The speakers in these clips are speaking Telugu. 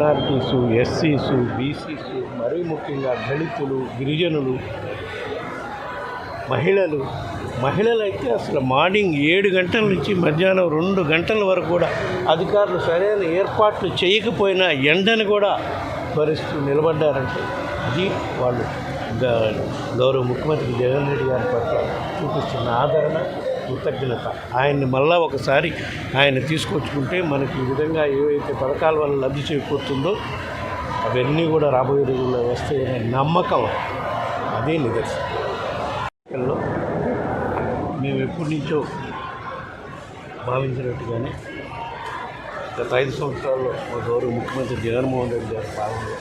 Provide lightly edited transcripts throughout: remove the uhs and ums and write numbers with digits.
మైనారిటీసు, ఎస్సీసు, బీసీసు, మరీ ముఖ్యంగా దళితులు, గిరిజనులు, మహిళలైతే అసలు మార్నింగ్ 7 గంటల నుంచి మధ్యాహ్నం 2 గంటల వరకు కూడా అధికారులు సరైన ఏర్పాట్లు చేయకపోయినా ఎండను కూడా భరిస్తూ నిలబడ్డారంటే అది వాళ్ళు గౌరవ ముఖ్యమంత్రి జగన్ రెడ్డి గారి పట్ల చూపిస్తున్న ఆదరణ, కృతజ్ఞత. ఆయన్ని మళ్ళా ఒకసారి ఆయన తీసుకొచ్చుకుంటే మనకి ఈ విధంగా ఏవైతే పథకాల వల్ల లబ్ధి చేకూరుతుందో అవన్నీ కూడా రాబోయే రోజుల్లో వస్తాయనే నమ్మకం అదే నిదర్శనం. మేము ఎప్పటి నుంచో భావించినట్టుగానే గత 5 సంవత్సరాల్లో మా గౌరవ ముఖ్యమంత్రి జగన్మోహన్ రెడ్డి గారి పాలనలో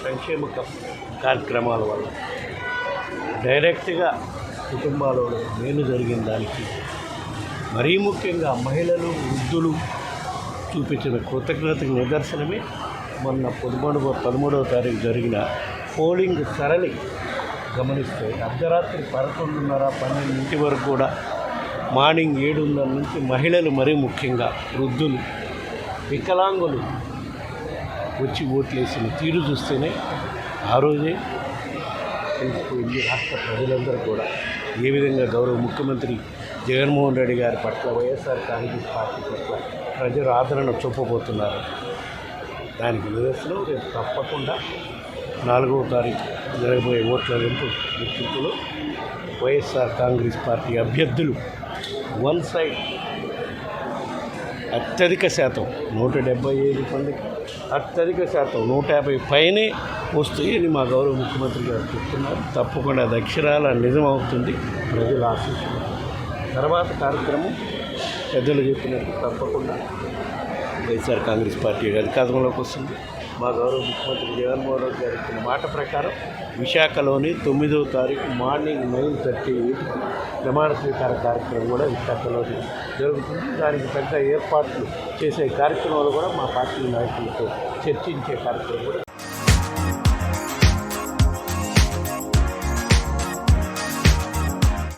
సంక్షేమ కార్యక్రమాల వల్ల డైరెక్ట్గా కుటుంబాలలో మేలు జరిగిన దానికి మరీ ముఖ్యంగా మహిళలు, వృద్ధులు చూపించిన కృతజ్ఞతకు నిదర్శనమే మొన్న 13వ తారీఖు జరిగిన పోలింగ్ సరళి గమనిస్తే అర్ధరాత్రి 11:30, 12 వరకు కూడా మార్నింగ్ 7:30 నుంచి మహిళలు, మరీ ముఖ్యంగా వృద్ధులు, వికలాంగులు వచ్చి ఓట్లేసిన తీరు చూస్తేనే ఆ రోజే తెలిసిపోయింది రాష్ట్ర ప్రజలందరూ కూడా ఏ విధంగా గౌరవ ముఖ్యమంత్రి జగన్మోహన్ రెడ్డి గారి పట్ల, వైఎస్ఆర్ కాంగ్రెస్ పార్టీ పట్ల ప్రజలు ఆదరణ చూపబోతున్నారు. దానికి నిదర్శనం రేపు తప్పకుండా 4వ తారీఖు జరగబోయే ఓట్ల లెక్కింపులో వైఎస్ఆర్ కాంగ్రెస్ పార్టీ అభ్యర్థులు వన్ సైడ్ అత్యధిక శాతం 175 మందికి అత్యధిక శాతం 150 పైనే వస్తాయని మా గౌరవ ముఖ్యమంత్రి గారు చెప్తున్నారు. తప్పకుండా అది అక్షరాల నిజం అవుతుంది. ప్రజలు ఆశిస్తున్నారు. తర్వాత కార్యక్రమం పెద్దలు చెప్పినట్టు తప్పకుండా వైఎస్ఆర్ కాంగ్రెస్ పార్టీ అధికారంలోకి వస్తుంది. మా గౌరవ ముఖ్యమంత్రి జగన్మోహన్ రెడ్డి గారు ఇచ్చిన మాట ప్రకారం విశాఖలోని 9వ తారీఖు మార్నింగ్ 9:30 ప్రమాణ స్వీకార కార్యక్రమం కూడా విశాఖలో జరుగుతుంది. దానికి పెద్ద ఏర్పాట్లు చేసే కార్యక్రమాలు కూడా మా పార్టీ నాయకులతో చర్చించే కార్యక్రమం కూడా